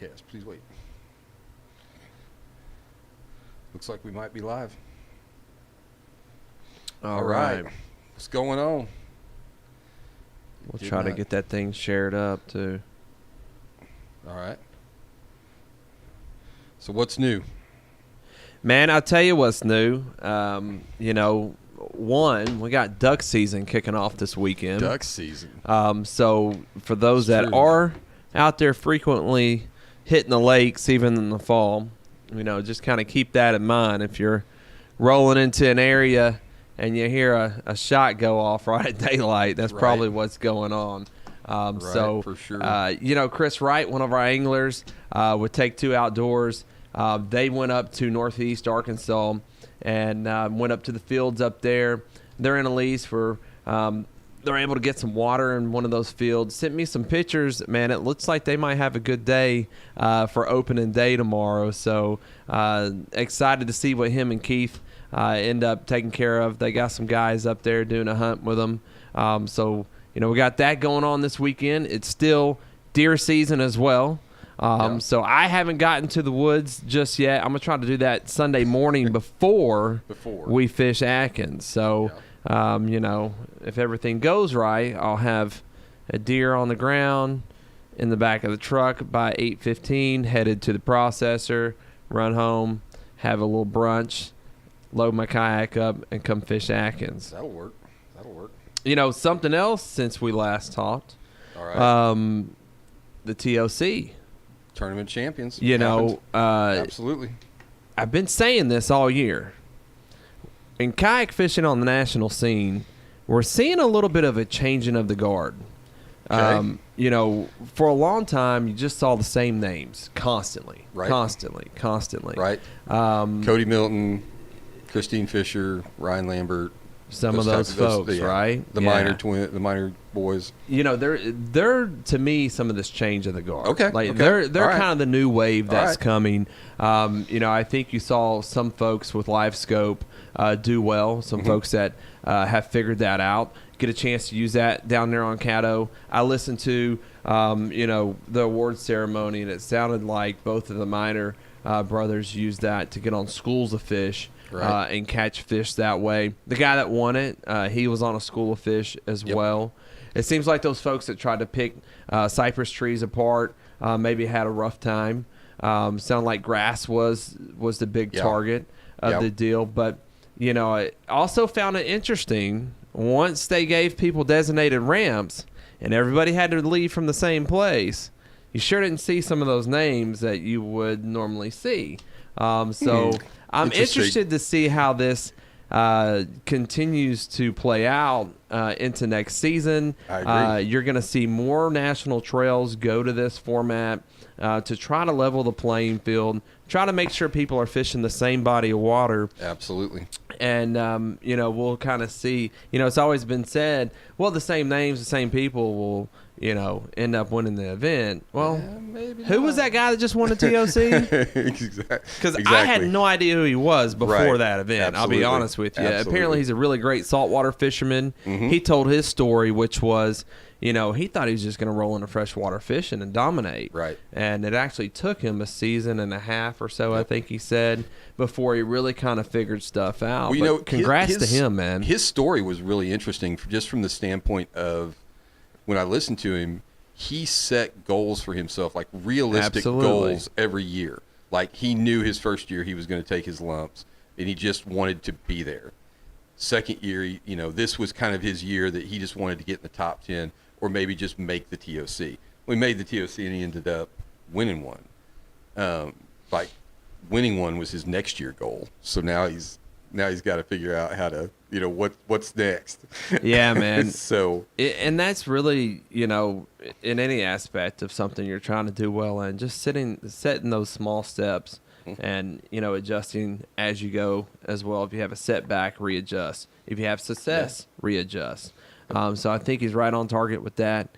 broadcast. Please wait. Looks like we might be live. All right. What's going on? We'll try to get that thing shared up, too. All right. So what's new? Man, I'll tell you what's new. We got duck season kicking off this weekend. Duck season. So for those that are out there frequently hitting the lakes, even in the fall, just kind of keep that in mind. If you're rolling into an area and you hear a shot go off right at daylight, that's probably what's going on. For sure. Chris Wright, one of our anglers, with Take Two Outdoors, they went up to Northeast Arkansas and went up to the fields up there. They're in a lease for they're able to get some water in one of those fields. Sent me some pictures. Man, it looks like they might have a good day for opening day tomorrow. So excited to see what him and Keith end up taking care of. They got some guys up there doing a hunt with them. We got that going on this weekend. It's still deer season as well. So I haven't gotten to the woods just yet. I'm going to try to do that Sunday morning before we fish Atkins. So, if everything goes right, I'll have a deer on the ground in the back of the truck by 8:15, headed to the processor, run home, have a little brunch, load my kayak up, and come fish Atkins. That'll work. Something else since we last talked. All right. The TOC. Tournament champions. Absolutely. I've been saying this all year. In kayak fishing on the national scene, we're seeing a little bit of a changing of the guard. Okay. For a long time, you just saw the same names constantly. Right. Constantly. Right. Cody Milton, Christine Fisher, Ryan Lambert. Some of those folks, right? The minor boys. They're to me some of this change of the guard. Okay. They're kind of the new wave that's coming. I think you saw some folks with Live Scope do well. Some folks that have figured that out, get a chance to use that down there on Caddo. I listened to the award ceremony, and it sounded like both of the minor brothers used that to get on schools of fish. Right. And catch fish that way. The guy that won it, he was on a school of fish as well. It seems like those folks that tried to pick cypress trees apart maybe had a rough time. Sound like grass was the big target of the deal. But, I also found it interesting once they gave people designated ramps and everybody had to leave from the same place, you sure didn't see some of those names that you would normally see. I'm interested to see how this continues to play out into next season. I agree. You're going to see more national trails go to this format to try to level the playing field, try to make sure people are fishing the same body of water. Absolutely. And, we'll kind of see, it's always been said, well, the same names, the same people will, end up winning the event. Well, who was that guy that just won the TOC? Because I had no idea who he was before that event. Absolutely. I'll be honest with you. Absolutely. Apparently, he's a really great saltwater fisherman. Mm-hmm. He told his story, which was, he thought he was just going to roll into freshwater fishing and dominate. Right. And it actually took him a season and a half or so, I think he said, before he really kind of figured stuff out. Well, congrats to him, man. His story was really interesting just from the standpoint of when I listened to him, he set goals for himself, like realistic goals every year. Like he knew his first year he was going to take his lumps, and he just wanted to be there. Second year, this was kind of his year that he just wanted to get in the top 10 or maybe just make the TOC. We made the TOC and he ended up winning one. Winning one was his next year goal. So now he's got to figure out how to, what's next. Yeah, man. And that's really, in any aspect of something you're trying to do well in, just setting those small steps and, adjusting as you go as well. If you have a setback, readjust. If you have success, readjust. So I think he's right on target with that.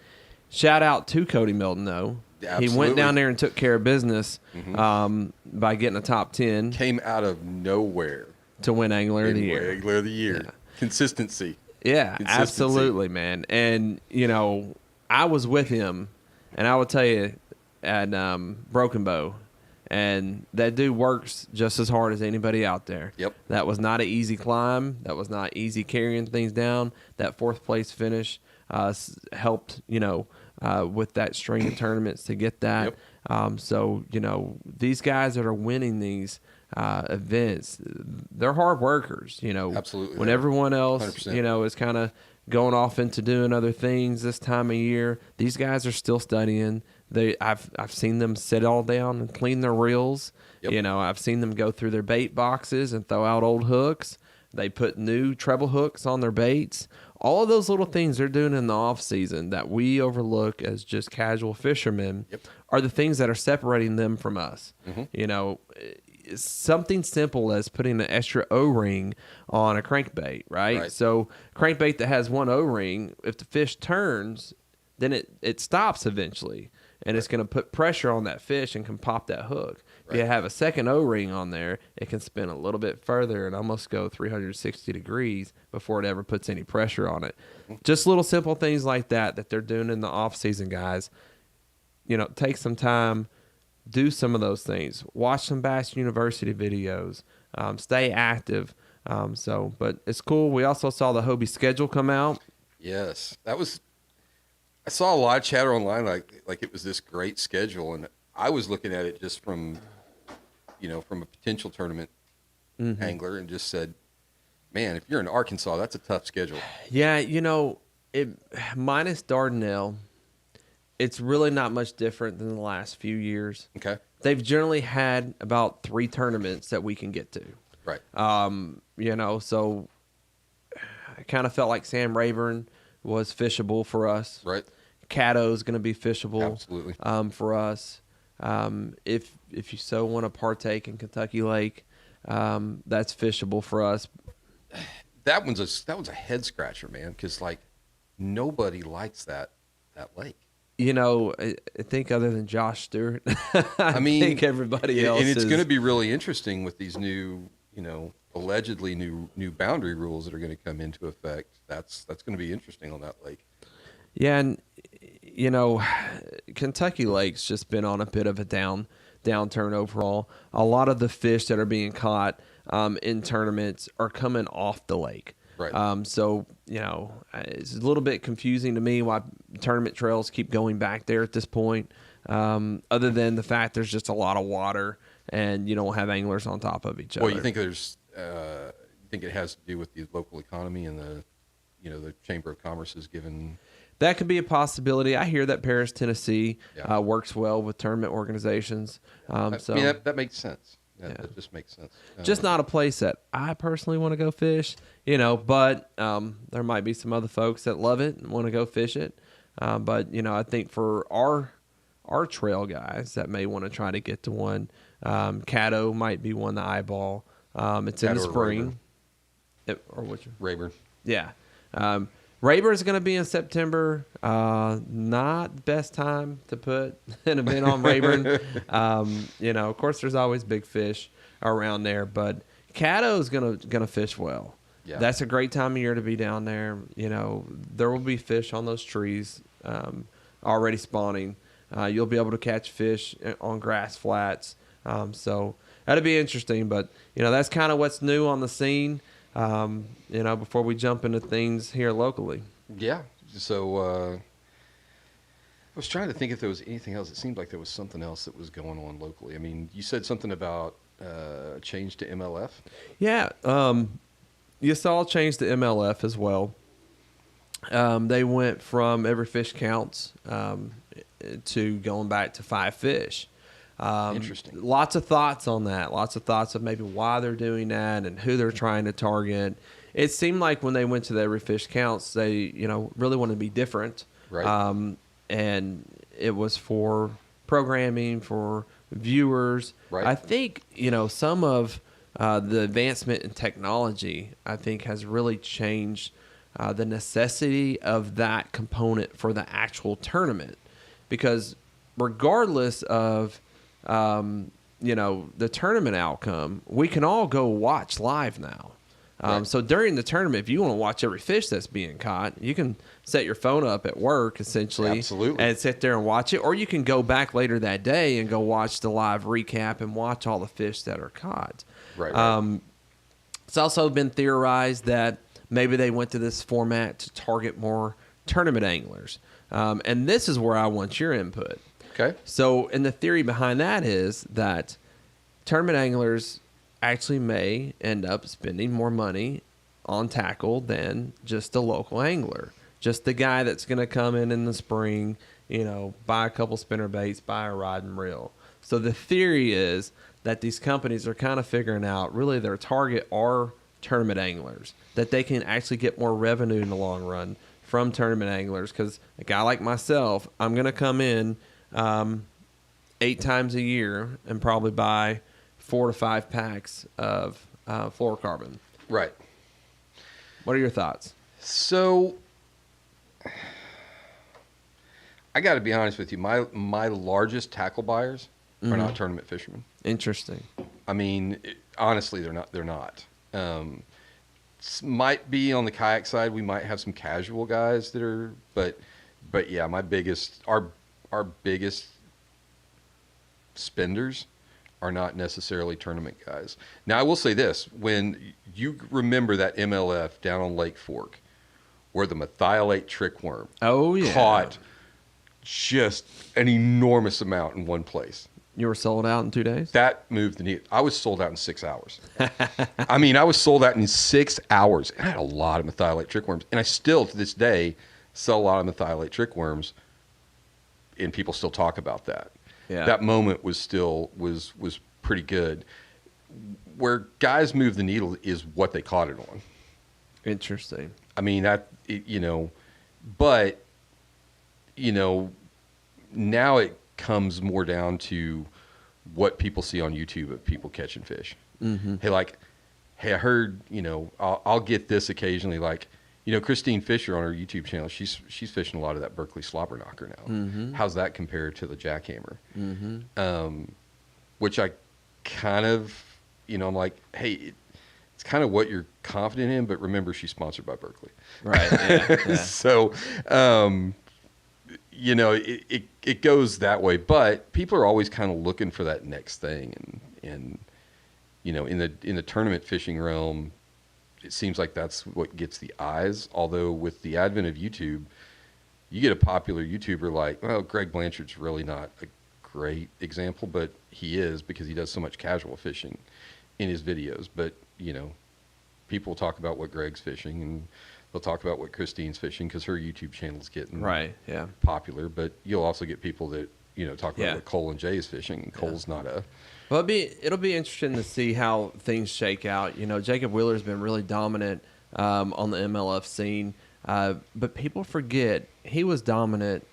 Shout out to Cody Milton, though. Absolutely. He went down there and took care of business by getting a top 10. Came out of nowhere to win Angler of the Year. Angler of the Year. Yeah. Consistency. Yeah, absolutely, man. And, I was with him, and I will tell you, at Broken Bow, and that dude works just as hard as anybody out there. Yep. That was not an easy climb. That was not easy carrying things down. That fourth place finish helped, with that string of tournaments to get that. Yep. So, these guys that are winning these events, they're hard workers, Absolutely. When everyone else, 100%. is kind of going off into doing other things this time of year, these guys are still studying. I've seen them sit all down and clean their reels. Yep. I've seen them go through their bait boxes and throw out old hooks. They put new treble hooks on their baits. All of those little things they're doing in the off season that we overlook as just casual fishermen are the things that are separating them from us. Mm-hmm. Something simple as putting an extra O-ring on a crankbait, right? So crankbait that has one O-ring, if the fish turns, then it stops eventually, and it's going to put pressure on that fish and can pop that hook. If you have a second O-ring on there, it can spin a little bit further and almost go 360 degrees before it ever puts any pressure on it. Just little simple things like that they're doing in the off-season, guys. Take some time, do some of those things. Watch some Bass University videos. Stay active. But it's cool. We also saw the Hobie schedule come out. Yes, I saw a lot of chatter online like it was this great schedule, and I was looking at it just from a potential tournament angler, and just said, man, if you're in Arkansas, that's a tough schedule. Yeah, minus Dardanelle, it's really not much different than the last few years. Okay. They've generally had about 3 tournaments that we can get to. Right. So I kind of felt like Sam Rayburn was fishable for us. Right. Caddo's going to be fishable. Absolutely. For us. If you so want to partake in Kentucky Lake, that's fishable for us. That was a head scratcher, man, because nobody likes that lake. I think other than Josh Stewart, I think everybody else. And it's going to be really interesting with these new, allegedly new boundary rules that are going to come into effect. That's going to be interesting on that lake. Yeah, and Kentucky Lake's just been on a bit of a downturn overall. A lot of the fish that are being caught in tournaments are coming off the lake. Right. So, it's a little bit confusing to me why tournament trails keep going back there at this point, other than the fact there's just a lot of water and you don't have anglers on top of each other. Well, you think it has to do with the local economy and the Chamber of Commerce is given... That could be a possibility. I hear that Paris, Tennessee works well with tournament organizations. That makes sense. That just makes sense. Just not a place that I personally want to go fish, but there might be some other folks that love it and want to go fish it. But I think for our trail guys that may want to try to get to one, Caddo might be one to eyeball. It's in the spring. Rayburn. Yeah. Rayburn's going to be in September. Not the best time to put an event on Rayburn. Of course, there's always big fish around there, but Caddo's gonna fish well. Yeah. That's a great time of year to be down there. There will be fish on those trees already spawning. You'll be able to catch fish on grass flats. So that'll be interesting. But that's kind of what's new on the scene. Before we jump into things here locally. Yeah. So I was trying to think if there was anything else. It seemed like there was something else that was going on locally. I mean, you said something about change to MLF. Yeah. You saw a change to MLF as well. They went from every fish counts to going back to 5 fish. Interesting. Lots of thoughts on that. Lots of thoughts of maybe why they're doing that and who they're trying to target. It seemed like when they went to the every fish counts, they really wanted to be different. Right. And it was for programming, for viewers. Right. I think some of the advancement in technology, I think, has really changed the necessity of that component for the actual tournament, because regardless of the tournament outcome, we can all go watch live now. So during the tournament, if you want to watch every fish that's being caught, you can set your phone up at work, essentially. Absolutely. And sit there and watch it. Or you can go back later that day and go watch the live recap and watch all the fish that are caught. Right. It's also been theorized that maybe they went to this format to target more tournament anglers. And this is where I want your input. Okay. So, and the theory behind that is that tournament anglers actually may end up spending more money on tackle than just a local angler. Just the guy that's going to come in the spring, buy a couple spinner baits, buy a rod and reel. So the theory is that these companies are kind of figuring out really their target are tournament anglers, that they can actually get more revenue in the long run from tournament anglers. Because a guy like myself, I'm going to come in 8 times a year and probably buy 4 to 5 packs of fluorocarbon. Right. What are your thoughts? So, I got to be honest with you. My largest tackle buyers are not tournament fishermen. Interesting. I mean, honestly, they're not. Might be on the kayak side. We might have some casual guys that are, but yeah, our biggest spenders are not necessarily tournament guys. Now, I will say this. When you remember that MLF down on Lake Fork where the methylate trickworm caught just an enormous amount in one place. You were sold out in 2 days? That moved the needle. I was sold out in 6 hours. I mean, I was sold out in 6 hours. And I had a lot of methylate trickworms. And I still, to this day, sell a lot of methylate trickworms. And people still talk about that. Yeah. That moment was still was pretty good. Where guys move the needle is what they caught it on. Interesting. I mean, but now it comes more down to what people see on YouTube of people catching fish. Mm-hmm. Hey, I heard, I'll get this occasionally, like, Christine Fisher on her YouTube channel, she's fishing a lot of that Berkeley slobber knocker now. Mm-hmm. How's that compared to the jackhammer? Mm-hmm. Which I kind of, I'm like, hey, it's kind of what you're confident in, but remember she's sponsored by Berkeley. Right. Yeah. So, it goes that way, but people are always kind of looking for that next thing. And in the tournament fishing realm, it seems like that's what gets the eyes. Although with the advent of YouTube, you get a popular YouTuber like, well, Greg Blanchard's really not a great example, but he is because he does so much casual fishing in his videos. But, people talk about what Greg's fishing and they'll talk about what Christine's fishing because her YouTube channel's getting popular. But you'll also get people that, talk about what Cole and Jay is fishing. And Cole's not a... Well, it'll be interesting to see how things shake out. Jacob Wheeler's been really dominant on the MLF scene, but people forget he was dominant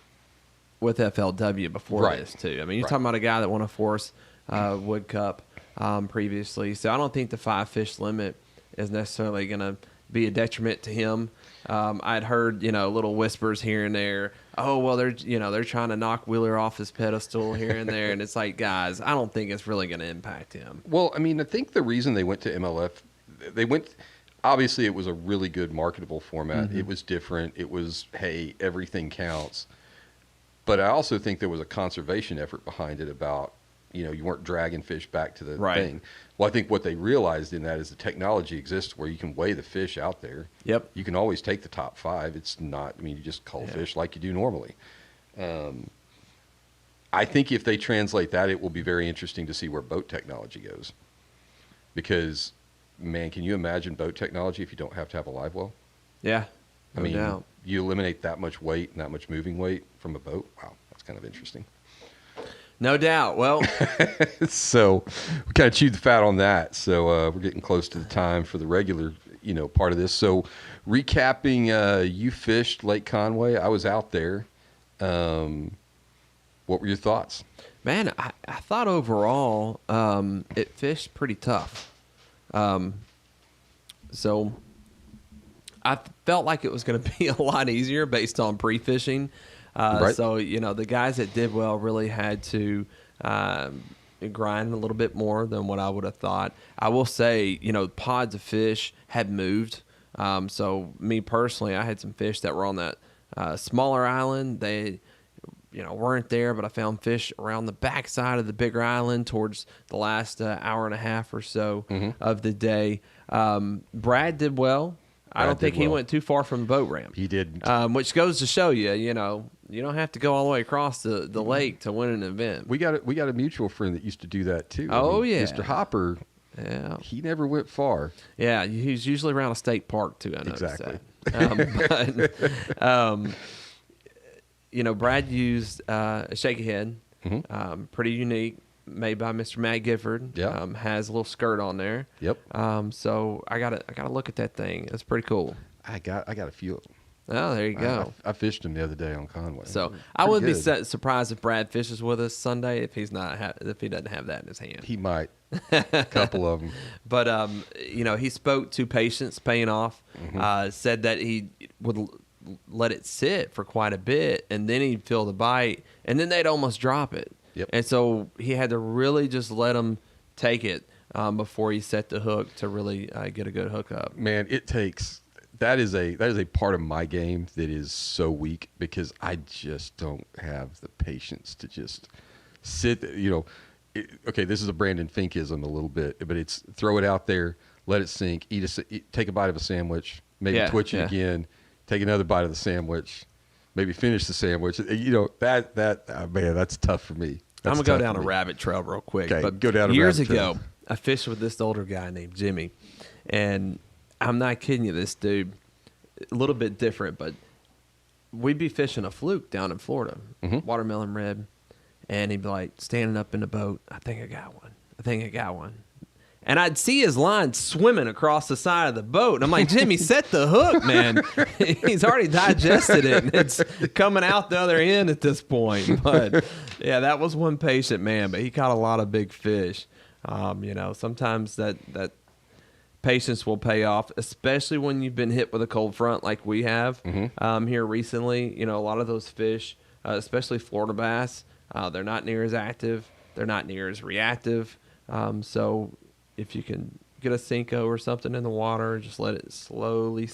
with FLW before this too. I mean, you're talking about a guy that won a Force Wood Cup previously, so I don't think the 5 fish limit is necessarily going to be a detriment to him. I'd heard little whispers here and there. Oh well, they're trying to knock Wheeler off his pedestal here and there, and it's like, guys, I don't think it's really going to impact him. Well, I mean, I think the reason they went to MLF, obviously it was a really good marketable format. Mm-hmm. It was different. It was, hey, everything counts. But I also think there was a conservation effort behind it about, you weren't dragging fish back to the thing. Well, I think what they realized in that is the technology exists where you can weigh the fish out there. Yep. You can always take the top 5. It's not, you just cull fish like you do normally. I think if they translate that, it will be very interesting to see where boat technology goes. Because, man, can you imagine boat technology if you don't have to have a live well? Yeah. No doubt. You eliminate that much weight and that much moving weight from a boat. Wow, that's kind of interesting. No doubt. Well, so we kind of chewed the fat on that. So we're getting close to the time for the regular, part of this. So recapping, you fished Lake Conway. I was out there. What were your thoughts? Man, I thought overall it fished pretty tough. So I felt like it was going to be a lot easier based on pre-fishing. So, the guys that did well really had to grinding a little bit more than what I would have thought. I will say, pods of fish had moved. So me personally, I had some fish that were on that smaller island. They, weren't there, but I found fish around the backside of the bigger island towards the last hour and a half or so of the day. Brad did well. I don't think he went too far from the boat ramp. He didn't. Which goes to show you, you don't have to go all the way across the lake to win an event. We got a mutual friend that used to do that too. Yeah. Mr. Hopper. Yeah. He never went far. Yeah, he's usually around a state park too, I noticed exactly. that. Brad used a shaky head, pretty unique, made by Mr. Matt Gifford. Yeah. Has a little skirt on there. Yep. So I gotta look at that thing. It's pretty cool. I got a few of them. Oh, there you go. I fished him the other day on Conway. So I wouldn't be surprised if Brad fishes with us Sunday if he's not if he doesn't have that in his hand. He might. A couple of them. But he spoke to patience paying off. Said that he would let it sit for quite a bit, and then he'd feel the bite, and then they'd almost drop it. Yep. And so he had to really just let him take it before he set the hook to really get a good hookup. Man, it takes. That is a part of my game that is so weak because I just don't have the patience to just sit. Okay, this is a Brandon Finkism a little bit, but it's throw it out there, let it sink, take a bite of a sandwich, maybe twitch it again, take another bite of the sandwich, maybe finish the sandwich. Man, that's tough for me. I'm gonna go down a rabbit trail real quick. Okay, but go down a years rabbit trail. ago, I fished with this older guy named Jimmy, and I'm not kidding you. This dude, a little bit different, but we'd be fishing a fluke down in Florida, watermelon red, and he'd be like standing up in the boat. I think I got one. And I'd see his line swimming across the side of the boat. And I'm like, Jimmy, set the hook, man. He's already digested it, and it's coming out the other end at this point. But, yeah, that was one patient man, but he caught a lot of big fish. Sometimes that patience will pay off, especially when you've been hit with a cold front like we have here recently. A lot of those fish, especially Florida bass, they're not near as active. They're not near as reactive. So if you can get a Cinco or something in the water, just let it slowly,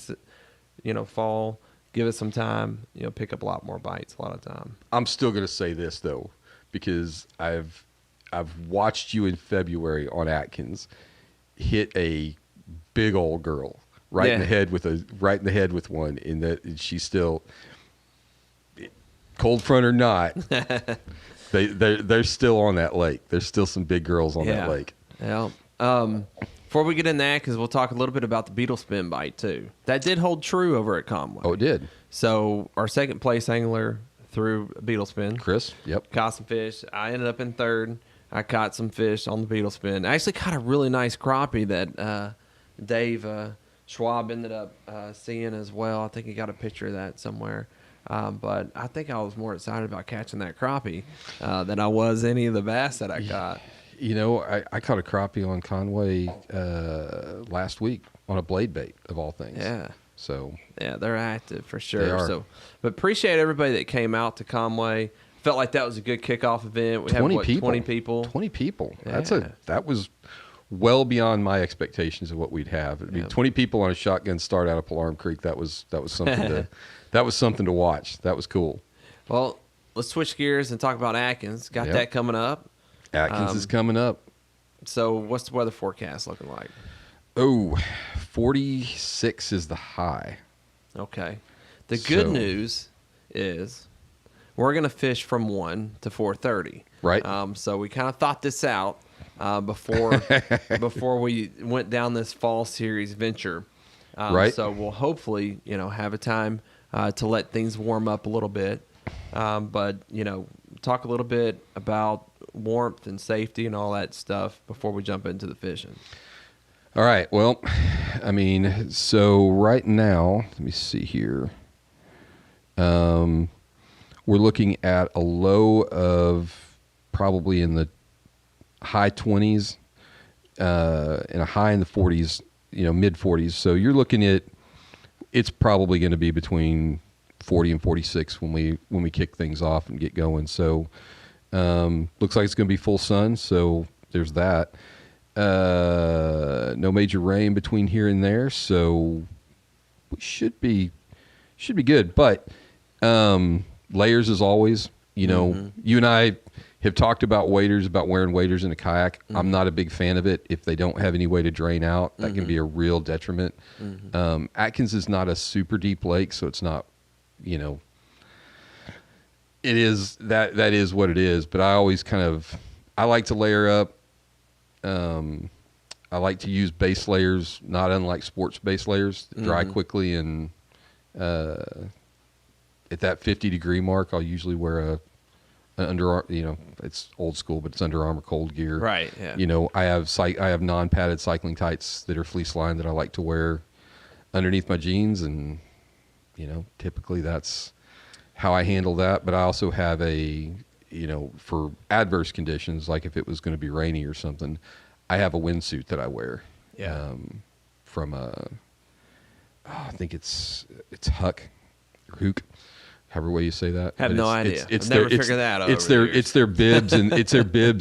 fall. Give it some time. Pick up a lot more bites a lot of time. I'm still going to say this though, because I've watched you in February on Atkins hit a big old girl in the head with one. In that she's still cold front or not. They're still on that lake. There's still some big girls on that lake. Yeah. Before we get in that, because we'll talk a little bit about the beetle spin bite too. That did hold true over at Conway. Oh, it did. So our second place angler threw a beetle spin. Chris, yep. Caught some fish. I ended up in third. I caught some fish on the beetle spin. I actually caught a really nice crappie that Dave Schwab ended up seeing as well. I think he got a picture of that somewhere. But I think I was more excited about catching that crappie than I was any of the bass that I caught. I caught a crappie on Conway last week on a blade bait of all things. Yeah. So yeah, they're active for sure. They are. So, but appreciate everybody that came out to Conway. Felt like that was a good kickoff event. We had 20 people. 20 people. Yeah. That was well beyond my expectations of what we'd have. I mean, 20 people on a shotgun start out of Alarm Creek. That was something to watch. That was cool. Well, let's switch gears and talk about Atkins. Got that coming up. Atkins is coming up. So what's the weather forecast looking like? 46 is the high. Okay. The good news is we're going to fish from 1 to 4:30. Right. So we kind of thought this out before we went down this fall series venture. Right. So we'll hopefully, have a time to let things warm up a little bit. But, talk a little bit about warmth and safety and all that stuff before we jump into the fishing. All right. Well, so right now, let me see here. We're looking at a low of probably in the high 20s and a high in the 40s, mid 40s. So you're looking at it's probably going to be between 40 and 46 when we kick things off and get going. So Looks like it's going to be full sun, so there's that. No major rain between here and there, so we should be good. But layers as always. You and I have talked about waders, about wearing waders in a kayak. I'm not a big fan of it. If they don't have any way to drain out, that can be a real detriment. Atkins is not a super deep lake, so it's not, it is that is what it is. But I always I like to layer up. I like to use base layers, not unlike sports base layers, dry quickly. And at that 50-degree mark, I'll usually wear it's old school, but it's Under Armour cold gear. Right. Yeah. I have non-padded cycling tights that are fleece lined that I like to wear underneath my jeans, and typically that's how I handle that. But I also have for adverse conditions, like if it was going to be rainy or something, I have a windsuit that I wear. Yeah. From I think it's Huck or Hook. However way you say that. Have no idea. I've never figured that out. It's their bibs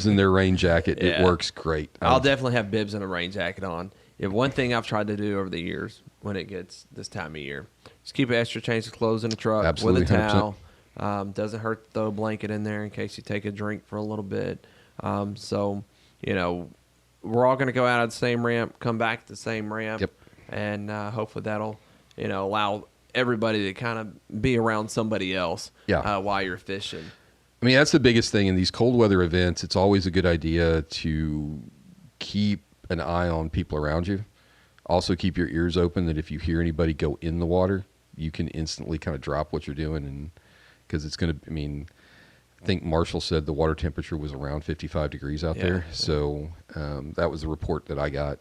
and their rain jacket. Yeah. It works great. I'll definitely have bibs and a rain jacket on. One thing I've tried to do over the years when it gets this time of year, just keep an extra change of clothes in the truck. Absolutely, with a towel. 100%. Doesn't hurt to throw a blanket in there in case you take a drink for a little bit. So we're all going to go out of the same ramp, come back to the same ramp. Yep. And hopefully that'll allow everybody to kind of be around somebody else while you're fishing. I mean, that's the biggest thing in these cold weather events. It's always a good idea to keep an eye on people around you. Also keep your ears open, that if you hear anybody go in the water, you can instantly kind of drop what you're doing. And because it's going to, I think Marshall said the water temperature was around 55 degrees out there. Yeah. So that was the report that I got.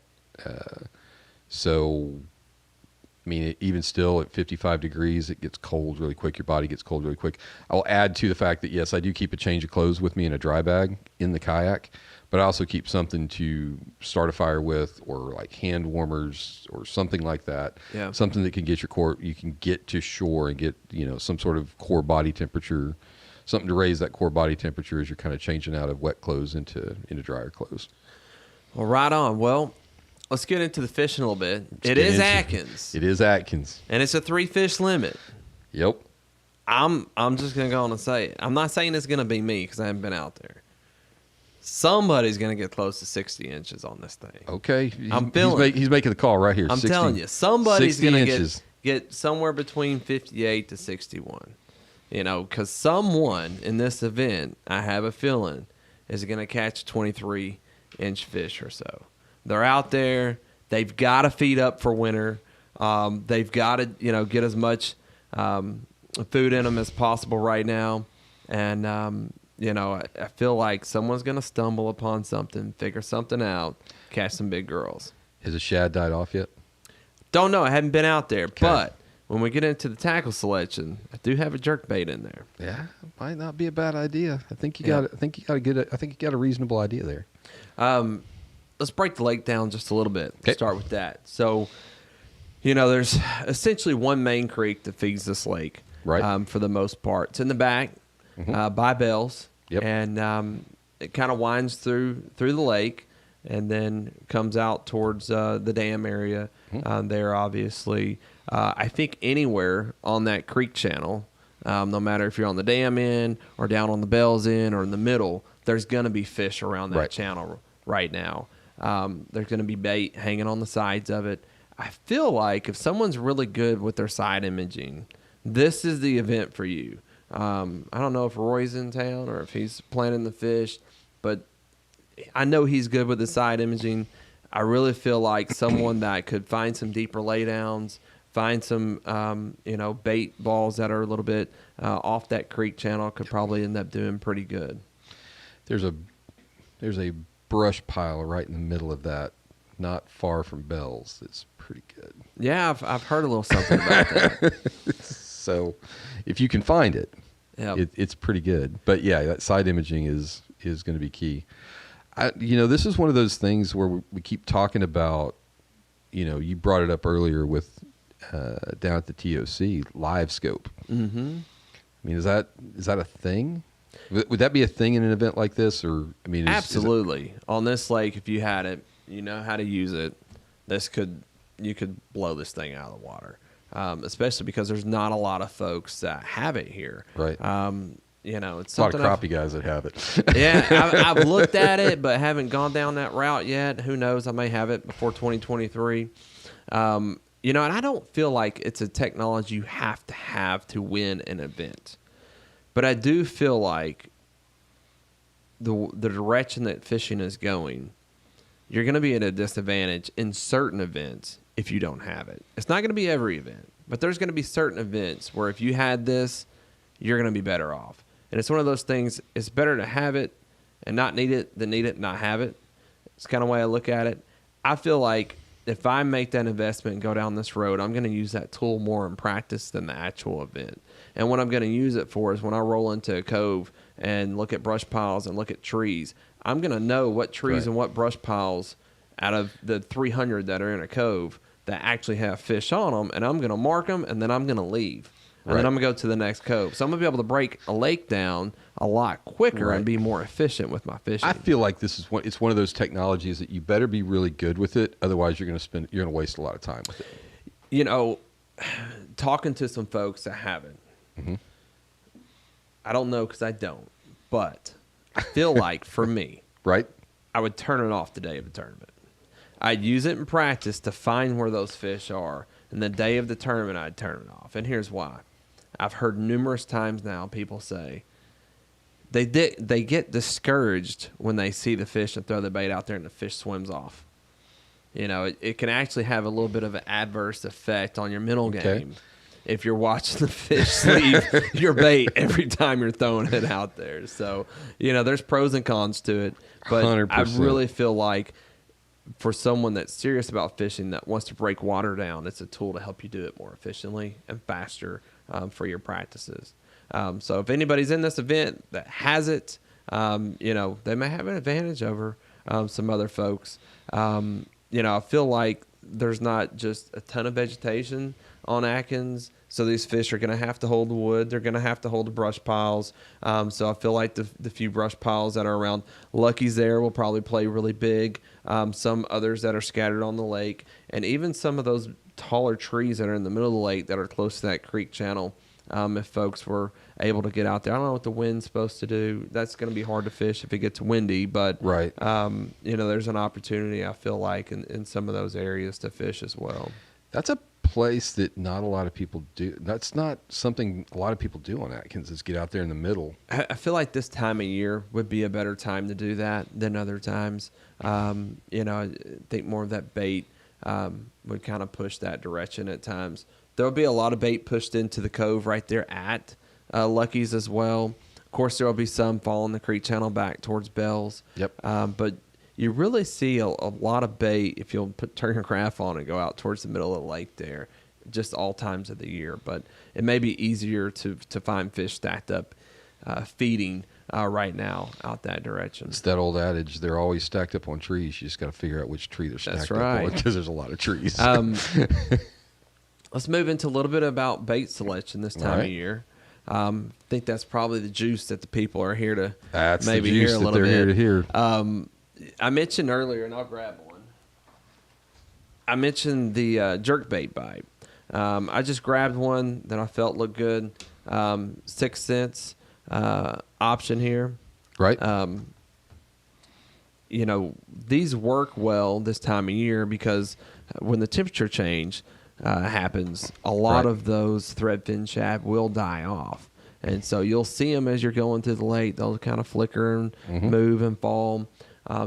Even still at 55 degrees, it gets cold really quick. Your body gets cold really quick. I'll add to the fact that, yes, I do keep a change of clothes with me in a dry bag in the kayak, but I also keep something to start a fire with, or like hand warmers or something like that. Yeah. Something that can get you can get to shore and get, some sort of core body temperature, something to raise that core body temperature as you're kind of changing out of wet clothes into drier clothes. Well, right on. Well, let's get into the fishing a little bit. It is Atkins. It is Atkins. And it's a 3-fish limit. Yep. I'm just going to go on and say it. I'm not saying it's going to be me because I haven't been out there. Somebody's going to get close to 60 inches on this thing. Okay. He's making the call right here. I'm telling you. Somebody's going to get somewhere between 58 to 61. Because someone in this event, I have a feeling, is going to catch a 23-inch fish or so. They're out there. They've got to feed up for winter. They've got to, get as much food in them as possible right now. And, I feel like someone's going to stumble upon something, figure something out, catch some big girls. Has the shad died off yet? Don't know. I haven't been out there. Okay. But when we get into the tackle selection, I do have a jerkbait in there. Yeah, might not be a bad idea. I think you got a reasonable idea there. Let's break the lake down just a little bit. Okay. Start with that. So, there's essentially one main creek that feeds this lake, right? For the most part. It's in the back by Bells, yep. And it kind of winds through the lake and then comes out towards the dam area there, obviously. I think anywhere on that creek channel, no matter if you're on the dam end or down on the Bells end or in the middle, there's going to be fish around that channel right now. There's going to be bait hanging on the sides of it. I feel like if someone's really good with their side imaging, this is the event for you. I don't know if Roy's in town or if he's planting the fish, but I know he's good with the side imaging. I really feel like someone that could find some deeper laydowns, find some, bait balls that are a little bit off that creek channel could probably end up doing pretty good. There's a brush pile right in the middle of that, not far from Bells. It's pretty good. Yeah, I've heard a little something about that. So if you can find it, it's pretty good. But yeah, that side imaging is going to be key. This is one of those things where we keep talking about, you brought it up earlier with down at the TOC, live scope. Mm-hmm. Is that a thing? Would that be a thing in an event like this, or I mean, absolutely on this lake? If you had it, you know how to use it. You could blow this thing out of the water, especially because there's not a lot of folks that have it here. Right. You know, it's a lot something of crappie guys that have it. Yeah, I've looked at it, but haven't gone down that route yet. Who knows? I may have it before 2023. You know, and I don't feel like it's a technology you have to win an event. But I do feel like the direction that fishing is going, you're going to be at a disadvantage in certain events if you don't have it. It's not going to be every event, but there's going to be certain events where if you had this, you're going to be better off. And it's one of those things, it's better to have it and not need it than need it and not have it. It's kind of the way I look at it. I feel like if I make that investment and go down this road, I'm going to use that tool more in practice than the actual event. And what I'm going to use it for is when I roll into a cove and look at brush piles and look at trees, I'm going to know what trees and what brush piles out of the 300 that are in a cove that actually have fish on them, and I'm going to mark them, and then I'm going to leave. And then I'm going to go to the next cove. So I'm going to be able to break a lake down a lot quicker and be more efficient with my fishing. I feel like it's one of those technologies that you better be really good with it. Otherwise, you're going to waste a lot of time with it. You know, talking to some folks that haven't, I don't know because I don't, but I feel like for me, I would turn it off the day of the tournament. I'd use it in practice to find where those fish are, and the day of the tournament, I'd turn it off. And here's why. I've heard numerous times now people say they get discouraged when they see the fish and throw the bait out there and the fish swims off. You know, it can actually have a little bit of an adverse effect on your mental game if you're watching the fish leave your bait every time you're throwing it out there. So, you know, there's pros and cons to it. But 100%. I really feel like for someone that's serious about fishing that wants to break water down, it's a tool to help you do it more efficiently and faster for your practices. So if anybody's in this event that has it, you know, they may have an advantage over some other folks. You know, I feel like there's not just a ton of vegetation on Atkins, so these fish are going to have to hold the wood. They're going to have to hold the brush piles. So I feel like the few brush piles that are around Lucky's there will probably play really big. Some others that are scattered on the lake, and even some of those taller trees that are in the middle of the lake that are close to that creek channel. If folks were able to get out there, I don't know what the wind's supposed to do. That's going to be hard to fish if it gets windy, but you know, there's an opportunity I feel like in some of those areas to fish as well. That's a place that not a lot of people do. That's not something a lot of people do on Atkins, is get out there in the middle. I feel like this time of year would be a better time to do that than other times. You know, I think more of that bait would kind of push that direction at times. There'll be a lot of bait pushed into the cove right there at Lucky's as well. Of course, there'll be some following the creek channel back towards Bell's. But you really see a lot of bait if you'll turn your craft on and go out towards the middle of the lake there, just all times of the year. But it may be easier to find fish stacked up feeding right now out that direction. It's that old adage, they're always stacked up on trees. You just got to figure out which tree they're stacked up on, because there's a lot of trees. Let's move into a little bit about bait selection this time of year. I think that's probably the juice that the people are here to maybe hear a little bit. Here to hear. I mentioned earlier, and I'll grab one. I mentioned the jerk bait bite. I just grabbed one that I felt looked good. 6 cents option here. You know, these work well this time of year because when the temperature change happens, a lot of those threadfin shad will die off. And so you'll see them as you're going through the lake. They'll kind of flicker and move and fall.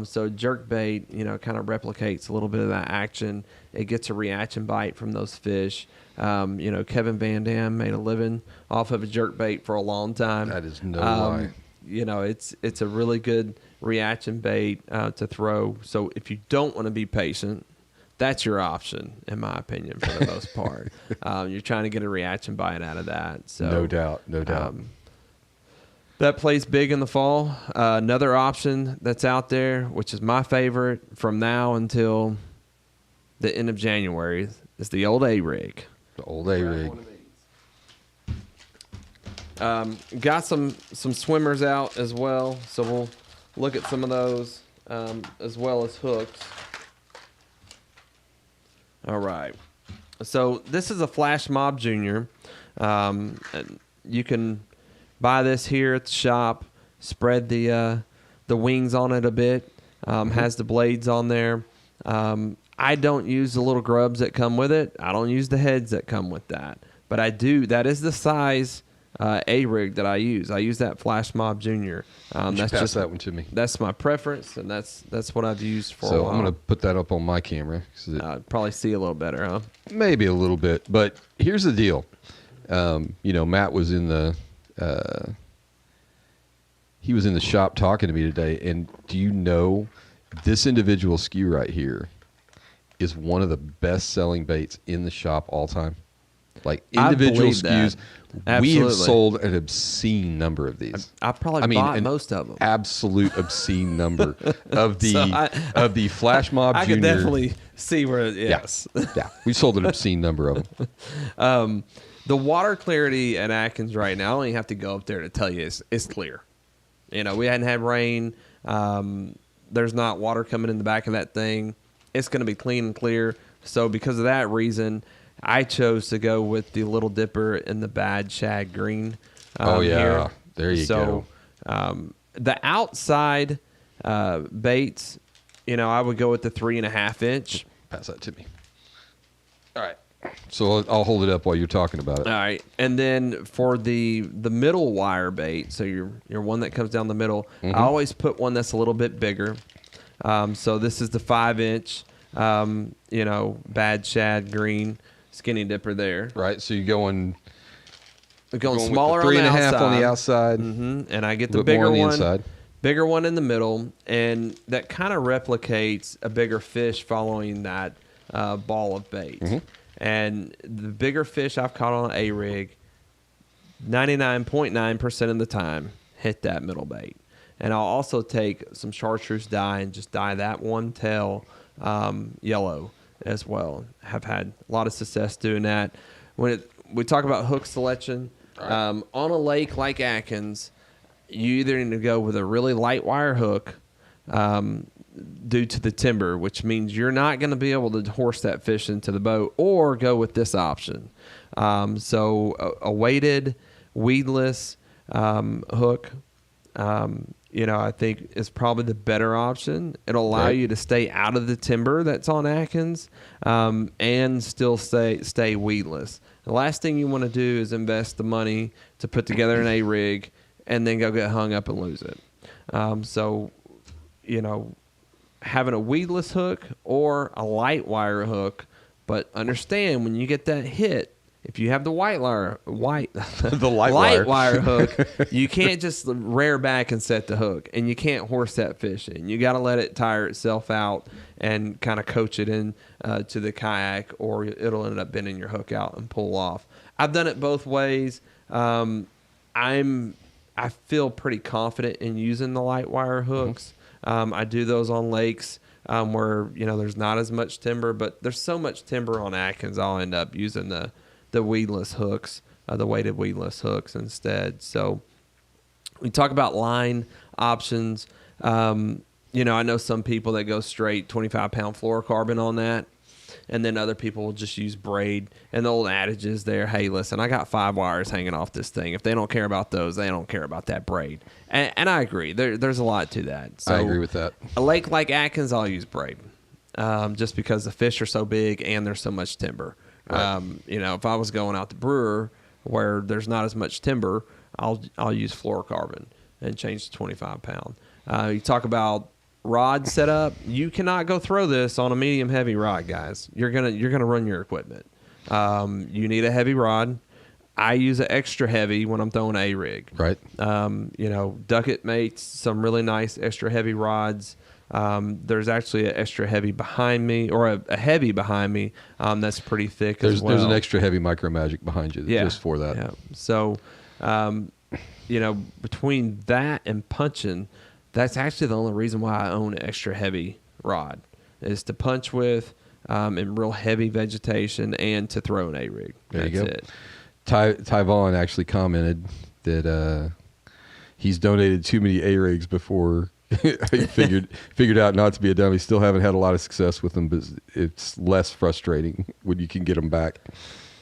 So jerk bait, you know, kind of replicates a little bit of that action. It gets a reaction bite from those fish. You know, Kevin Van Dam made a living off of a jerk bait for a long time. That is no lie. You know, it's a really good reaction bait to throw. So if you don't want to be patient, that's your option, in my opinion, for the most part. You're trying to get a reaction bite out of that. So no doubt. That plays big in the fall. Another option that's out there, which is my favorite from now until the end of January, is the old A-rig. The old A-rig. Got some swimmers out as well, so we'll look at some of those as well as hooks. All right. So this is a Flash Mob Junior. You can buy this here at the shop. Spread the wings on it a bit. Has the blades on there. I don't use the little grubs that come with it. I don't use the heads that come with that. But I do. That is the size A-rig that I use. I use that Flash Mob Junior. That's pass that one to me. That's my preference, and that's what I've used for a while. So I'm going to put that up on my camera. Probably see a little better, huh? Maybe a little bit. But here's the deal. Matt was in the he was in the shop talking to me today, and do you know this individual SKU right here is one of the best-selling baits in the shop all time? Like individual SKUs, we have sold an obscene number of these. I probably bought most of them. Absolute obscene number of the Flash Mob Junior. I can definitely see where. Yes, yeah, we sold an obscene number of them. The water clarity at Atkins right now, I don't even have to go up there to tell you it's clear. We hadn't had rain. There's not water coming in the back of that thing. It's going to be clean and clear. So because of that reason, I chose to go with the Little Dipper and the Bad Shad Green. Here. There you go. The outside baits, I would go with the 3.5 inch. Pass that to me. All right. So I'll hold it up while you're talking about it. All right. And then for the middle wire bait, so your one that comes down the middle, I always put one that's a little bit bigger. So this is the 5 inch, Bad Shad Green Skinny Dipper there. Right. So you're going smaller with the 3.5 on the outside. And I get the bigger one. Inside. Bigger one in the middle, and that kind of replicates a bigger fish following that ball of bait. And the bigger fish I've caught on an A-rig, 99.9% of the time, hit that middle bait. And I'll also take some chartreuse dye and just dye that one tail yellow as well. Have had a lot of success doing that. When we talk about hook selection, on a lake like Atkins, you either need to go with a really light wire hook due to the timber, which means you're not going to be able to horse that fish into the boat, or go with this option. So a weighted, weedless hook, I think is probably the better option. It'll allow you to stay out of the timber that's on Atkins and still stay weedless. The last thing you want to do is invest the money to put together an A-rig and then go get hung up and lose it. Having a weedless hook or a light wire hook, but understand when you get that hit, if you have the light wire hook, you can't just rear back and set the hook, and you can't horse that fish in. You got to let it tire itself out and kind of coach it in to the kayak, or it'll end up bending your hook out and pull off. I've done it both ways. I feel pretty confident in using the light wire hooks. I do those on lakes where there's not as much timber, but there's so much timber on Atkins, I'll end up using the weedless hooks, the weighted weedless hooks instead. So we talk about line options. I know some people that go straight 25-pound fluorocarbon on that, and then other people will just use braid. And the old adage is there, hey, listen, I got 5 wires hanging off this thing. If they don't care about those, they don't care about that braid. And I agree. There's a lot to that. So I agree with that. A lake like Atkins, I'll use braid just because the fish are so big and there's so much timber. Right. If I was going out to Brewer where there's not as much timber, I'll use fluorocarbon and change to 25-pound. You talk about rod setup. You cannot go throw this on a medium heavy rod, guys. You're gonna run your equipment. You need a heavy rod. I use an extra heavy when I'm throwing a rig. Right. Duckett makes some really nice extra heavy rods. There's actually an extra heavy behind me, or a heavy behind me. That's pretty thick as well. There's an extra heavy Micro Magic behind you just for that. Yeah. So, between that and punching, that's actually the only reason why I own an extra heavy rod, is to punch with in real heavy vegetation and to throw an A-rig. There you go. It. Ty Vaughn actually commented that he's donated too many A-rigs before he figured out not to be a dummy. Still haven't had a lot of success with them, but it's less frustrating when you can get them back.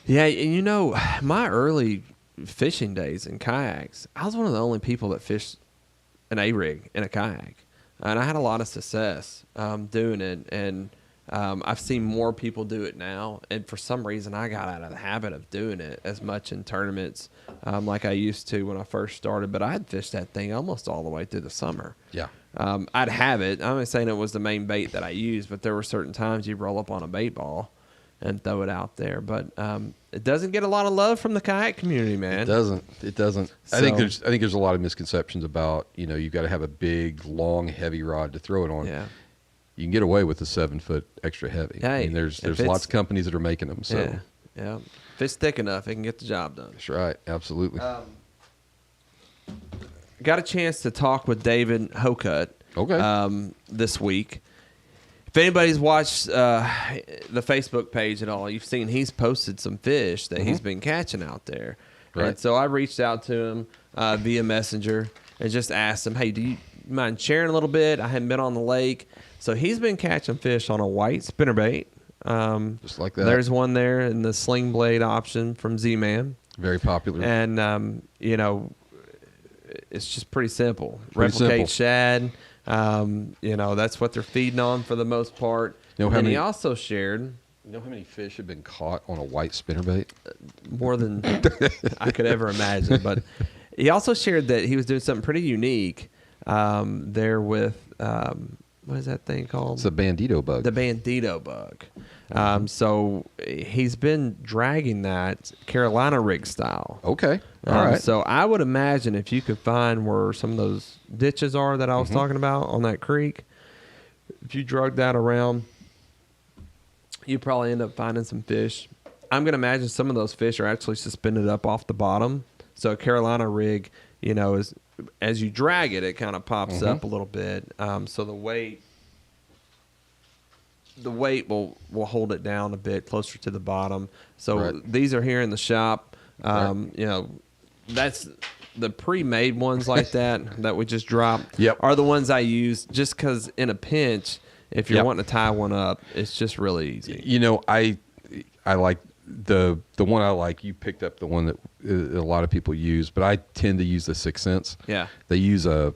Yeah, and my early fishing days in kayaks, I was one of the only people that fished an A-rig in a kayak. And I had a lot of success doing it, and I've seen more people do it now. And for some reason, I got out of the habit of doing it as much in tournaments like I used to when I first started. But I'd fished that thing almost all the way through the summer. Yeah. I'd have it. I'm not saying it was the main bait that I used, but there were certain times you'd roll up on a bait ball and throw it out there. But it doesn't get a lot of love from the kayak community, man. It doesn't. So, I think there's a lot of misconceptions about, you've got to have a big, long, heavy rod to throw it on. Yeah. You can get away with a 7-foot extra heavy. Hey, I mean, there's lots of companies that are making them. So yeah. If it's thick enough, it can get the job done. That's right. Absolutely. Got a chance to talk with David Hokut this week. If anybody's watched the Facebook page at all, you've seen he's posted some fish that he's been catching out there. Right. And so I reached out to him via Messenger and just asked him, hey, do you mind sharing a little bit? I hadn't been on the lake. So he's been catching fish on a white spinnerbait. Just like that. There's one there in the sling blade option from Z-Man. Very popular. And, it's just pretty simple. Replicate shad. That's what they're feeding on for the most part. He also shared. You know how many fish have been caught on a white spinnerbait? More than I could ever imagine. But he also shared that he was doing something pretty unique there with, what is that thing called? It's a bandito bug. The bandito bug. So he's been dragging that Carolina rig style. Okay. All right. So I would imagine if you could find where some of those ditches are that I was talking about on that creek, if you drug that around, you probably end up finding some fish. I'm going to imagine some of those fish are actually suspended up off the bottom. So a Carolina rig, is as you drag it, it kind of pops up a little bit. So the weight will hold it down a bit closer to the bottom. So these are here in the shop. That's the pre-made ones like that we just dropped are the ones I use just because in a pinch, if you're wanting to tie one up, it's just really easy. I like the one I like. You picked up the one that a lot of people use, but I tend to use the 6 Sense. Yeah. They use a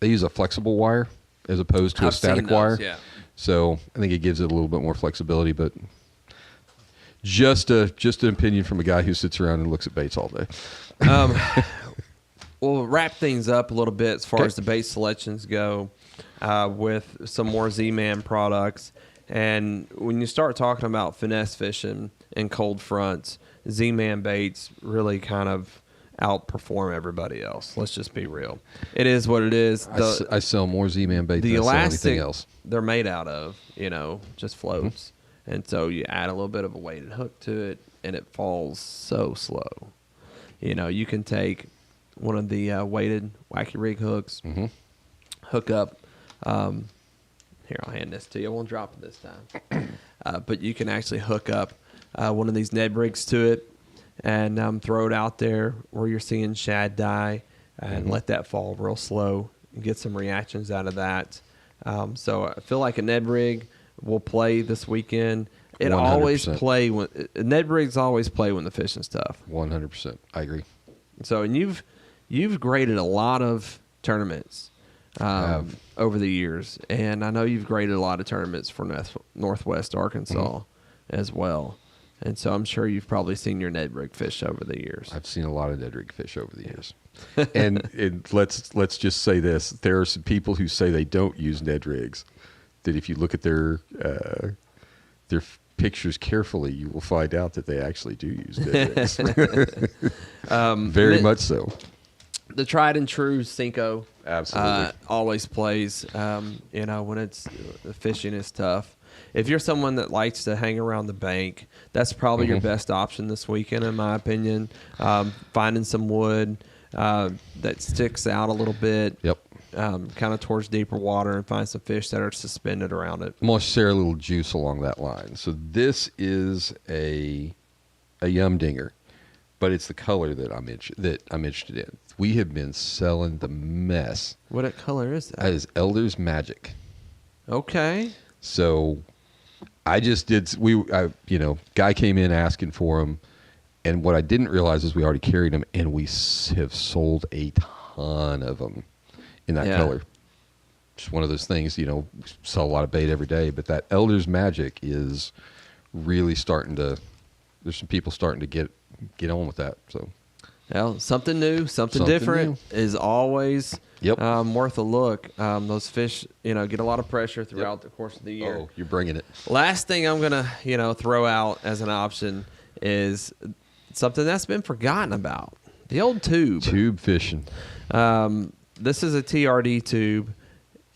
flexible wire as opposed to a static wire. Yeah. So I think it gives it a little bit more flexibility, but just an opinion from a guy who sits around and looks at baits all day. We'll wrap things up a little bit as far as the bait selections go with some more Z-Man products. And when you start talking about finesse fishing and cold fronts, Z-Man baits really kind of outperform everybody else. Let's just be real. It is what it is. I sell more Z-Man bait than I sell anything else. They're made out of, just floats. And so you add a little bit of a weighted hook to it, and it falls so slow. You can take one of the weighted wacky rig hooks, hook up. Here, I'll hand this to you. I won't drop it this time. But you can actually hook up one of these Ned rigs to it and throw it out there where you're seeing shad die and let that fall real slow and get some reactions out of that. So I feel like a Ned rig will play this weekend. It 100%. Always play when Ned rigs always play when the fishing's tough. 100%. I agree. So, and you've graded a lot of tournaments over the years, and I know you've graded a lot of tournaments for Northwest Arkansas as well. And so I'm sure you've probably seen your Ned rig fish over the years. I've seen a lot of Ned rig fish over the years. and let's just say this: there are some people who say they don't use Ned rigs. That if you look at their pictures carefully, you will find out that they actually do use Ned rigs. Very much so. The tried and true Cinco absolutely always plays. When it's the fishing is tough. If you're someone that likes to hang around the bank, that's probably your best option this weekend, in my opinion. Finding some wood that sticks out a little bit, kind of towards deeper water, and find some fish that are suspended around it. I'm going to share a little juice along that line. So this is a yum dinger, but it's the color that I'm interested in. We have been selling the mess. What color is that? That is Elder's Magic. Okay. So I just did. Guy came in asking for them, and what I didn't realize is we already carried them, and we have sold a ton of them in that color. Just one of those things, we sell a lot of bait every day, but that Elder's Magic is really starting to. There's some people starting to get on with that. So, well, something new, something different is always worth a look. Those fish, get a lot of pressure throughout the course of the year. Oh, you're bringing it. Last thing I'm gonna, throw out as an option is something that's been forgotten about: the old tube. Tube fishing. This is a TRD tube.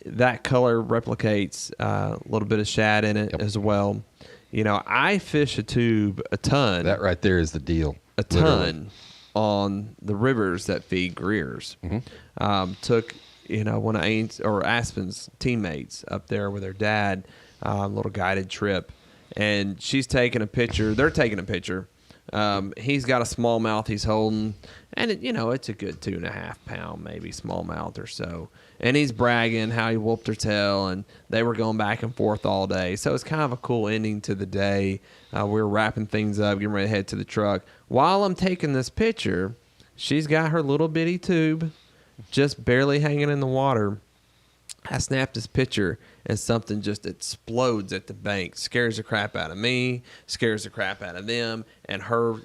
That color replicates a little bit of shad in it as well. I fish a tube a ton. That right there is the deal. A ton on the rivers that feed Greers. Mm-hmm. Took one of Aspen's teammates up there with her dad, little guided trip, and she's taking a picture. They're taking a picture. He's got a smallmouth he's holding, and it's a good 2.5 pound maybe smallmouth or so. And he's bragging how he whooped her tail, and they were going back and forth all day. So it's kind of a cool ending to the day. We were wrapping things up, getting ready to head to the truck. While I'm taking this picture, she's got her little bitty tube just barely hanging in the water. I snapped this picture, and something just explodes at the bank. Scares the crap out of me, scares the crap out of them, and her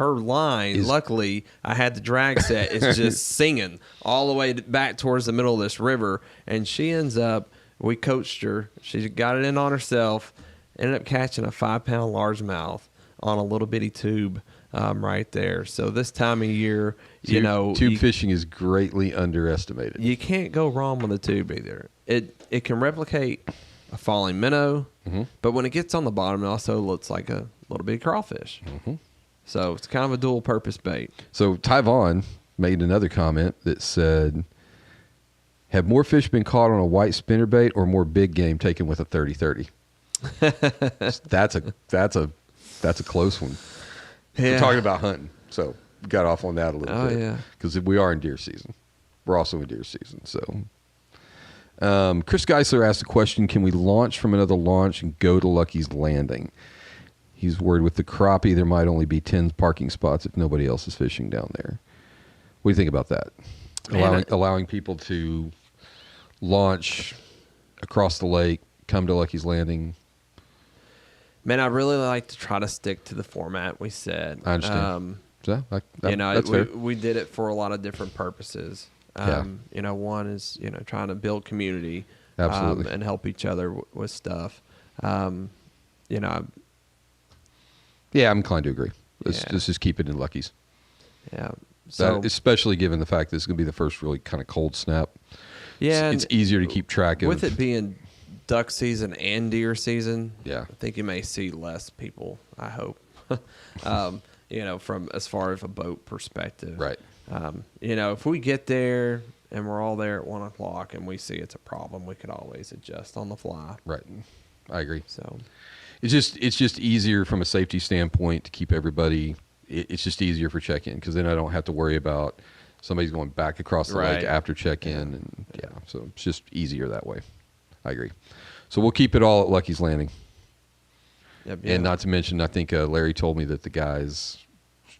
line, luckily, I had the drag set, is just singing all the way back towards the middle of this river. And she ends up, we coached her, she got it in on herself, ended up catching a 5-pound largemouth on a little bitty tube right there. So this time of year, tube fishing is greatly underestimated. You can't go wrong with a tube either. It can replicate a falling minnow, but when it gets on the bottom, it also looks like a little bitty crawfish. Mm-hmm. So it's kind of a dual purpose bait. So Tyvon made another comment that said, have more fish been caught on a white spinnerbait or more big game taken with a 30-30? That's a close one. Yeah. We're talking about hunting. So we got off on that a little bit. Yeah. Because we are in deer season. We're also in deer season. So Chris Geisler asked a question, can we launch from another launch and go to Lucky's Landing? He's worried with the crappie, there might only be 10 parking spots if nobody else is fishing down there. What do you think about that? Allowing people to launch across the lake, come to Lucky's Landing. Man, I really like to try to stick to the format we said. I understand. That's fair. We did it for a lot of different purposes. One is trying to build community, and help each other with stuff. Yeah, I'm inclined to agree. Let's just keep it in Lucky's. Yeah. So especially given the fact that it's going to be the first really kind of cold snap. Yeah. It's easier to keep track of. With it being duck season and deer season, I think you may see less people, I hope, from as far as a boat perspective. Right. If we get there and we're all there at 1 o'clock and we see it's a problem, we could always adjust on the fly. Right. I agree. So it's just easier from a safety standpoint to keep everybody. It's just easier for check-in because then I don't have to worry about somebody's going back across the lake after check-in, and so it's just easier that way. I agree. So we'll keep it all at Lucky's Landing. Yep. And not to mention, I think Larry told me that the guy's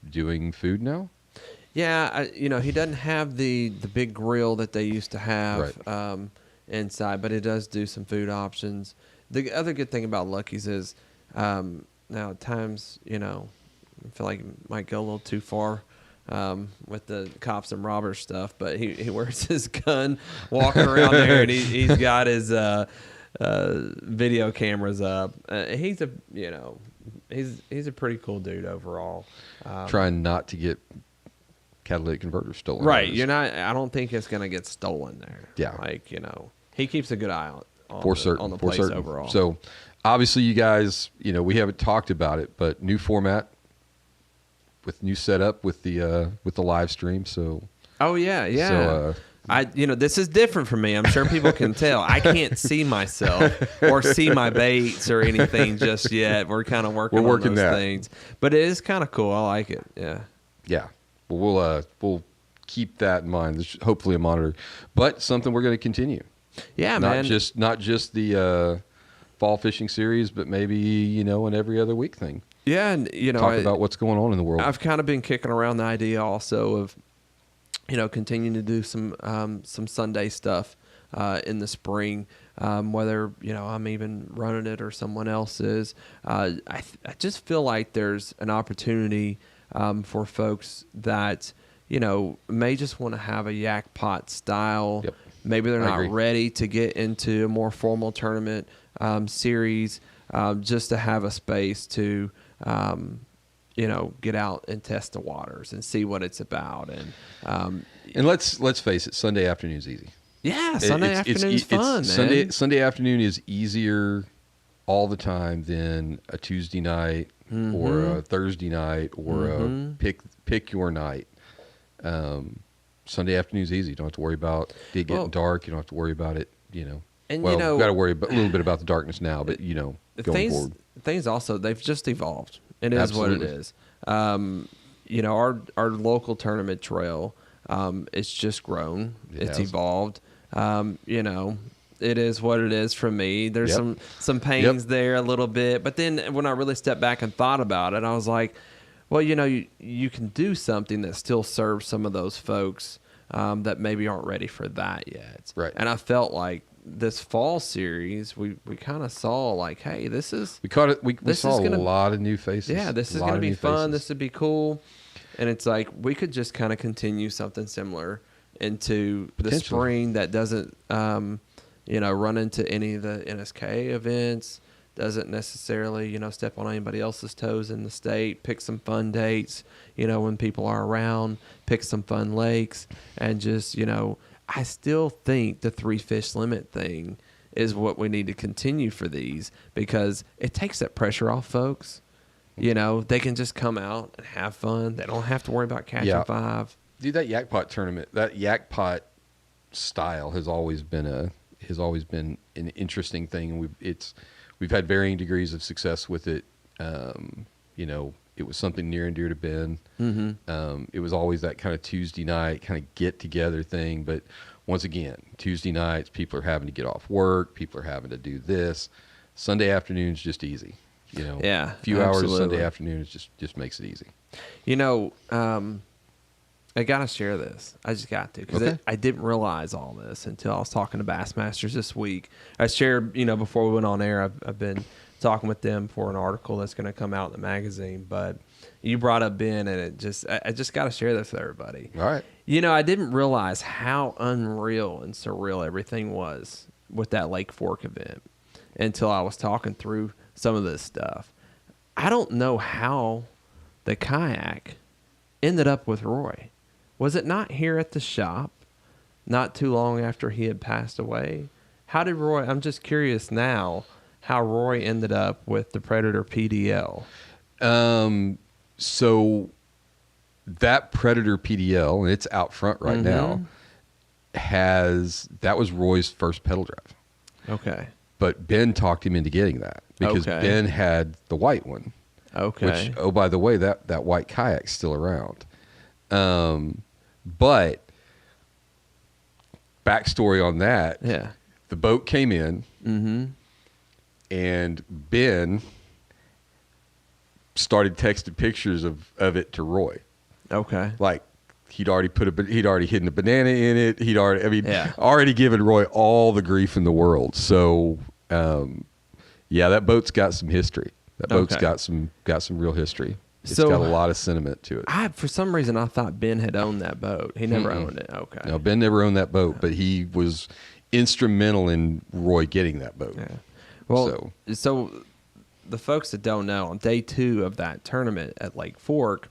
doing food now. Yeah, he doesn't have the big grill that they used to have inside, but it does do some food options. The other good thing about Lucky's is now at times, I feel like it might go a little too far with the cops and robbers stuff, but he wears his gun walking around there, and he's got his video cameras up. He's a pretty cool dude overall. Trying not to get catalytic converters stolen. Right. I don't think it's going to get stolen there. Yeah. He keeps a good eye on the place overall. So obviously you guys, we haven't talked about it, but new format with new setup with the live stream. So. Oh yeah. So, this is different for me. I'm sure people can tell. I can't see myself or see my baits or anything just yet. We're kind of working on those things, but it is kind of cool. I like it. Yeah. Yeah. Well, we'll keep that in mind. There's hopefully a monitor, but something we're going to continue. Yeah, not man. Not just the fall fishing series, but maybe an every other week thing. Yeah, and talk about what's going on in the world. I've kind of been kicking around the idea also of continuing to do some Sunday stuff in the spring, whether I'm even running it or someone else is. I just feel like there's an opportunity for folks that may just want to have a yak pot style. Yep. Maybe they're not agree. ready to get into a more formal tournament series, just to have a space to get out and test the waters and see what it's about. And let's face it, Sunday afternoon is easy. Yeah, Sunday afternoon is fun, man. man. Sunday afternoon is easier all the time than a Tuesday night or a Thursday night or a pick your night. Sunday afternoon is easy. You don't have to worry about it getting dark. You don't have to worry about it. And we've got to worry a little bit about the darkness now, but going forward. Things also, they've just evolved. It is Absolutely. what it is. Our local tournament trail, it's just grown. It's evolved. It is what it is for me. There's some pains there a little bit, but then when I really stepped back and thought about it, I was like, well, you can do something that still serves some of those folks that maybe aren't ready for that yet. Right. And I felt like this fall series, we kind of saw like, hey, this is... We caught it. We saw a lot of new faces. Yeah, this is going to be fun. This would be cool. And it's like we could just kind of continue something similar into the spring that doesn't, run into any of the NSK events, doesn't necessarily, step on anybody else's toes in the state, pick some fun dates, when people are around, pick some fun lakes, and just, I still think the 3 fish limit thing is what we need to continue for these because it takes that pressure off folks. They can just come out and have fun. They don't have to worry about catching 5. Dude, that yak pot tournament, that yak pot style has always been an interesting thing. We've had varying degrees of success with it. It was something near and dear to Ben. Mm-hmm. It was always that kind of Tuesday night kind of get together thing. But once again, Tuesday nights, people are having to get off work. People are having to do this. Sunday afternoon's just easy. A few hours Sunday afternoon just makes it easy. I got to share this. I just got to because I didn't realize all this until I was talking to Bassmasters this week. I shared, before we went on air, I've been talking with them for an article that's going to come out in the magazine. But you brought up Ben, and I just got to share this with everybody. All right. I didn't realize how unreal and surreal everything was with that Lake Fork event until I was talking through some of this stuff. I don't know how the kayak ended up with Roy. Was it not here at the shop not too long after he had passed away? How did Roy, I'm just curious now, how Roy ended up with the Predator PDL. So that Predator PDL, and it's out front right now, that was Roy's first pedal drive. Okay. But Ben talked him into getting that because Ben had the white one. Okay. Which, oh, by the way, that white kayak's still around. But backstory on that. Yeah. The boat came in, and Ben started texting pictures of it to Roy. Okay. Like he'd already hidden a banana in it. He'd already given Roy all the grief in the world. So, that boat's got some history. That boat's got some real history. It's got a lot of sentiment to it. For some reason, I thought Ben had owned that boat. He never owned it. Okay. No, Ben never owned that boat, but he was instrumental in Roy getting that boat. Yeah. Well, so the folks that don't know, on day 2 of that tournament at Lake Fork,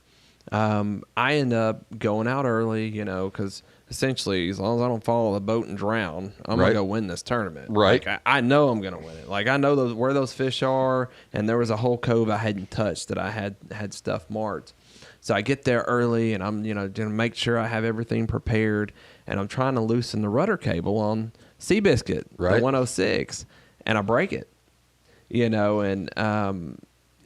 I end up going out early, because essentially, as long as I don't follow the boat and drown, I'm going to go win this tournament. Right. Like, I know I'm going to win it. Like, I know where those fish are, and there was a whole cove I hadn't touched that I had stuff marked. So I get there early, and I'm, going to make sure I have everything prepared, and I'm trying to loosen the rudder cable on Seabiscuit, the 106, and I break it, and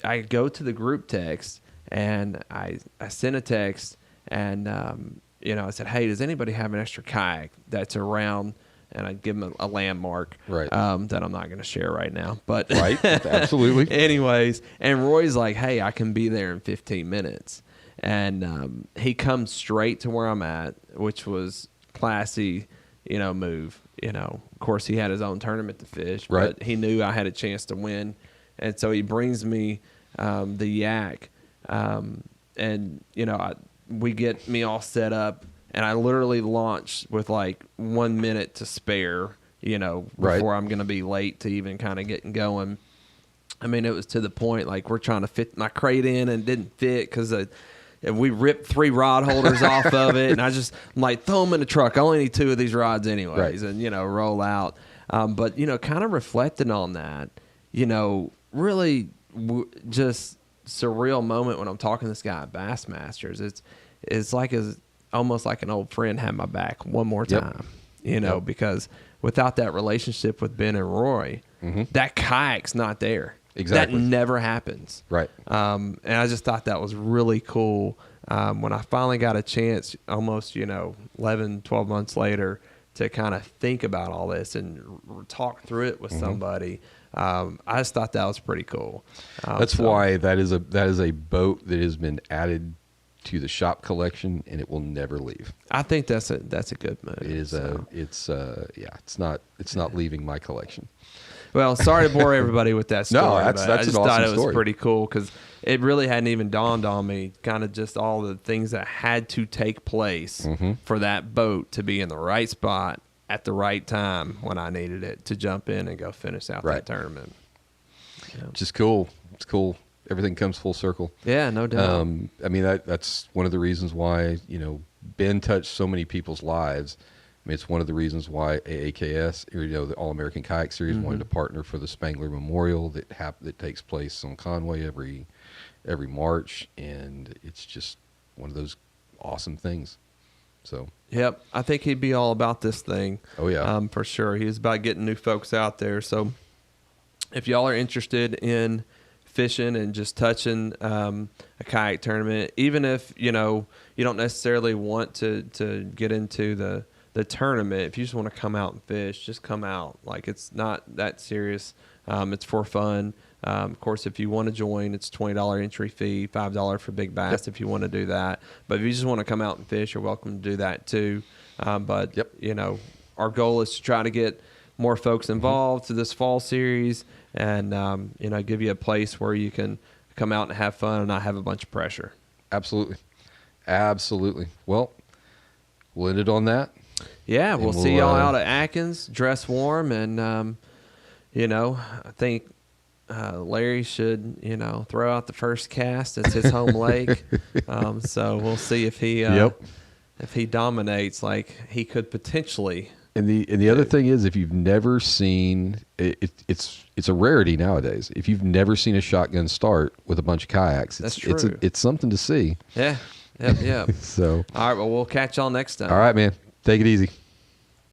I go to the group text, and I sent a text, and I said, hey, does anybody have an extra kayak that's around? And I'd give them a landmark right. That I'm not going to share right now. But right, absolutely. Anyways, and Roy's like, hey, I can be there in 15 minutes. And he comes straight to where I'm at, which was classy, move. Of course, he had his own tournament to fish, right. but he knew I had a chance to win. And so he brings me the yak, and, we get me all set up. And I literally launched with like 1 minute to spare, before right. I'm going to be late to even kind of getting going. I mean, it was to the point like we're trying to fit my crate in and it didn't fit because we ripped 3 rod holders off of it. And I'm like, throw them in the truck. I only need 2 of these rods anyways, right. And, roll out. But, kind of reflecting on that, really just surreal moment when I'm talking to this guy at Bassmasters. It's like almost like an old friend had my back one more time, yep. Because without that relationship with Ben and Roy, mm-hmm. that kayak's not there. Exactly. That never happens. Right. And I just thought that was really cool. When I finally got a chance, almost, 11, 12 months later, to kind of think about all this and talk through it with mm-hmm. somebody, I just thought that was pretty cool. That's why that is a boat that has been added to the shop collection, and it will never leave. I think that's a good move. It is it's not leaving my collection. Well, sorry to bore everybody with that story. No, that's I just an awesome thought it was story. pretty cool because it really hadn't even dawned on me, kind of just all the things that had to take place mm-hmm. for that boat to be in the right spot at the right time when I needed it to jump in and go finish out right. that tournament. Just cool. It's cool. Everything comes full circle. Yeah, no doubt. I mean, that's one of the reasons why, Ben touched so many people's lives. I mean, it's one of the reasons why AAKS, the All-American Kayak Series, mm-hmm. wanted to partner for the Spangler Memorial that takes place on Conway every March, and it's just one of those awesome things. So. Yep, I think he'd be all about this thing. Oh yeah, for sure. He was about getting new folks out there. So, if y'all are interested in fishing and just touching a kayak tournament, even if you don't necessarily want to get into the tournament, if you just want to come out and fish, just come out. Like, it's not that serious. It's for fun. Of course, if you want to join, it's $20 entry fee, $5 for big bass yep. if you want to do that. But if you just want to come out and fish, you're welcome to do that too. But yep. Our goal is to try to get more folks involved mm-hmm. to this fall series, and give you a place where you can come out and have fun and not have a bunch of pressure. Absolutely. Well, we'll end it on that. Yeah, we'll see y'all out at Atkins. Dress warm, and I think Larry should throw out the first cast. It's his home lake, so we'll see if he if he dominates like he could potentially. And the other thing is, if you've never seen it's a rarity nowadays. If you've never seen a shotgun start with a bunch of kayaks, that's true. It's something to see. Yeah. Yep. So all right. Well, we'll catch y'all next time. All right, man. Take it easy.